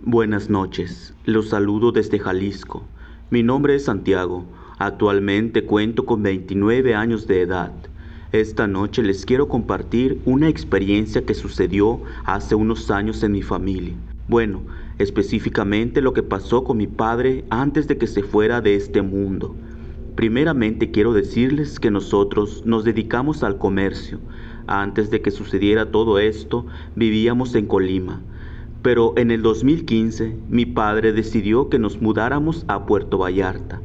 Buenas noches, los saludo desde Jalisco. Mi nombre es Santiago. Actualmente cuento con 29 años de edad. Esta noche les quiero compartir una experiencia que sucedió hace unos años en mi familia. Bueno, específicamente lo que pasó con mi padre antes de que se fuera de este mundo. Primeramente quiero decirles que nosotros nos dedicamos al comercio. Antes de que sucediera todo esto, vivíamos en Colima. Pero en el 2015, mi padre decidió que nos mudáramos a Puerto Vallarta.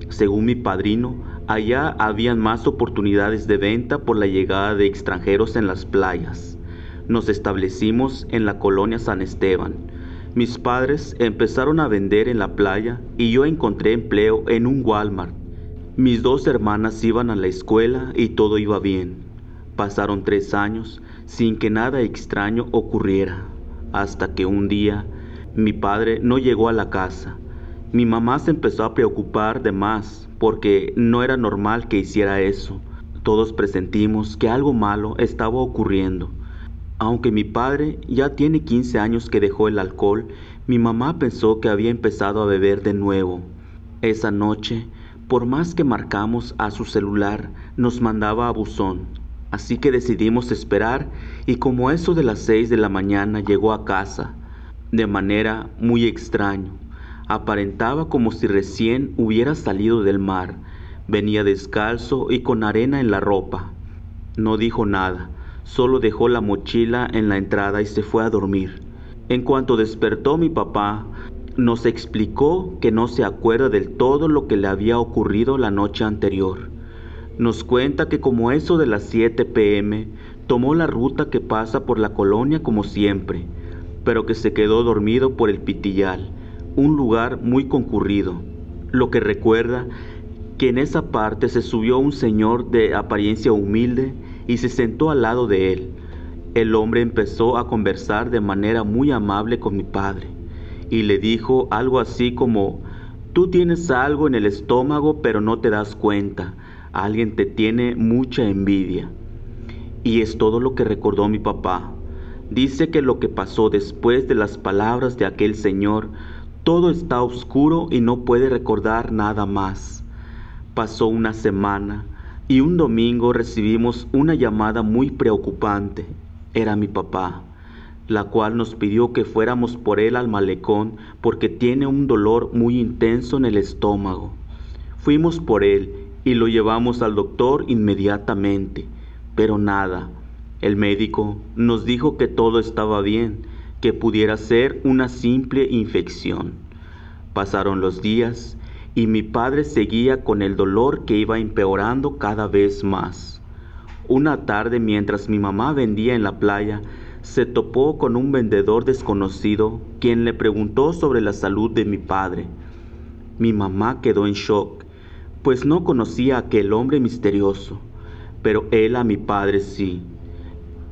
Según mi padrino, allá habían más oportunidades de venta por la llegada de extranjeros en las playas. Nos establecimos en la colonia San Esteban. Mis padres empezaron a vender en la playa y yo encontré empleo en un Walmart. Mis dos hermanas iban a la escuela y todo iba bien. Pasaron 3 años sin que nada extraño ocurriera, hasta que un día mi padre no llegó a la casa. Mi mamá se empezó a preocupar de más porque no era normal que hiciera eso. Todos presentimos que algo malo estaba ocurriendo. Aunque mi padre ya tiene 15 años que dejó el alcohol, mi mamá pensó que había empezado a beber de nuevo. Esa noche, por más que marcamos a su celular, nos mandaba a buzón. Así que decidimos esperar y como eso de las 6 de la mañana llegó a casa, de manera muy extraña. Aparentaba como si recién hubiera salido del mar. Venía descalzo y con arena en la ropa. No dijo nada, solo dejó la mochila en la entrada y se fue a dormir. En cuanto despertó mi papá, nos explicó que no se acuerda del todo lo que le había ocurrido la noche anterior. Nos cuenta que como eso de las 7 p.m. tomó la ruta que pasa por la colonia como siempre, pero que se quedó dormido por el Pitillal, un lugar muy concurrido. Lo que recuerda que en esa parte se subió un señor de apariencia humilde y se sentó al lado de él. El hombre empezó a conversar de manera muy amable con mi padre y le dijo algo así como: tú tienes algo en el estómago pero no te das cuenta. Alguien te tiene mucha envidia. Y es todo lo que recordó mi papá. Dice que lo que pasó después de las palabras de aquel señor, todo está oscuro y no puede recordar nada más. Pasó una semana y un domingo recibimos una llamada muy preocupante. Era mi papá, la cual nos pidió que fuéramos por él al malecón porque tiene un dolor muy intenso en el estómago. Fuimos por él y lo llevamos al doctor inmediatamente, pero nada. El médico nos dijo que todo estaba bien, que pudiera ser una simple infección. Pasaron los días y mi padre seguía con el dolor que iba empeorando cada vez más. Una tarde, mientras mi mamá vendía en la playa, se topó con un vendedor desconocido, quien le preguntó sobre la salud de mi padre. Mi mamá quedó en shock, pues no conocía a aquel hombre misterioso, pero él a mi padre sí.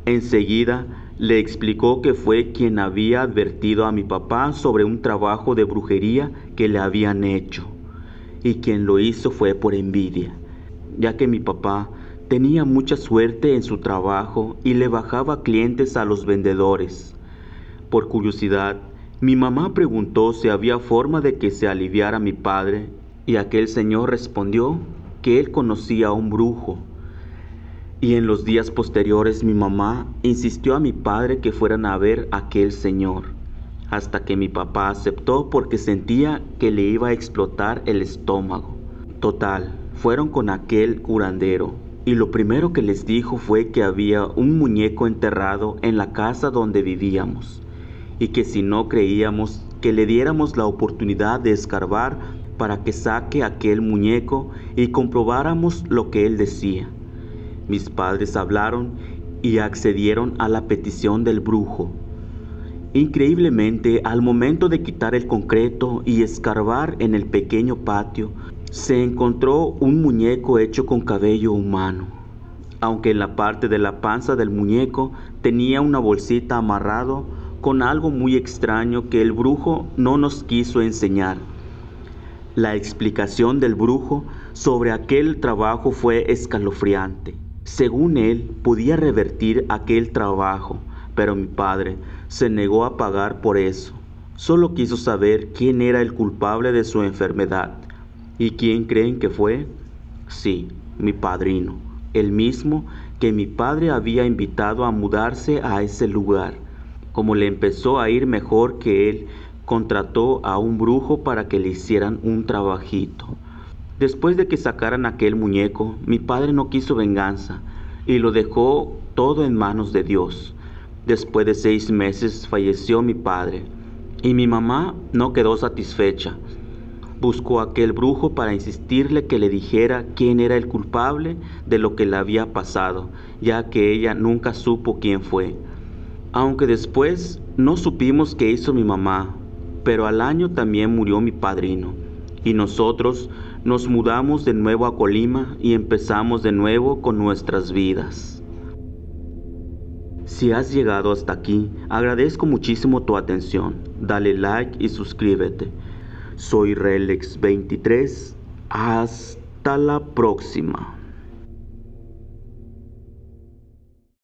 Enseguida le explicó que fue quien había advertido a mi papá sobre un trabajo de brujería que le habían hecho, y quien lo hizo fue por envidia, ya que mi papá tenía mucha suerte en su trabajo y le bajaba clientes a los vendedores. Por curiosidad, mi mamá preguntó si había forma de que se aliviara mi padre, y aquel señor respondió que él conocía a un brujo. Y en los días posteriores mi mamá insistió a mi padre que fueran a ver a aquel señor, hasta que mi papá aceptó porque sentía que le iba a explotar el estómago. Total, fueron con aquel curandero, y lo primero que les dijo fue que había un muñeco enterrado en la casa donde vivíamos, y que si no creíamos, que le diéramos la oportunidad de escarbar para que saque aquel muñeco y comprobáramos lo que él decía. Mis padres hablaron y accedieron a la petición del brujo. Increíblemente, al momento de quitar el concreto y escarbar en el pequeño patio, se encontró un muñeco hecho con cabello humano, aunque en la parte de la panza del muñeco tenía una bolsita amarrado con algo muy extraño que el brujo no nos quiso enseñar. La explicación del brujo sobre aquel trabajo fue escalofriante. Según él, podía revertir aquel trabajo, pero mi padre se negó a pagar por eso. Solo quiso saber quién era el culpable de su enfermedad. ¿Y quién creen que fue? Sí, mi padrino, el mismo que mi padre había invitado a mudarse a ese lugar. Como le empezó a ir mejor que él, contrató a un brujo para que le hicieran un trabajito. Después de que sacaran aquel muñeco, mi padre no quiso venganza y lo dejó todo en manos de Dios. Después de 6 meses falleció mi padre y mi mamá no quedó satisfecha. Buscó a aquel brujo para insistirle que le dijera quién era el culpable de lo que le había pasado, ya que ella nunca supo quién fue. Aunque después no supimos qué hizo mi mamá, pero al año también murió mi padrino. Y nosotros nos mudamos de nuevo a Colima y empezamos de nuevo con nuestras vidas. Si has llegado hasta aquí, agradezco muchísimo tu atención. Dale like y suscríbete. Soy Relex 23. Hasta la próxima.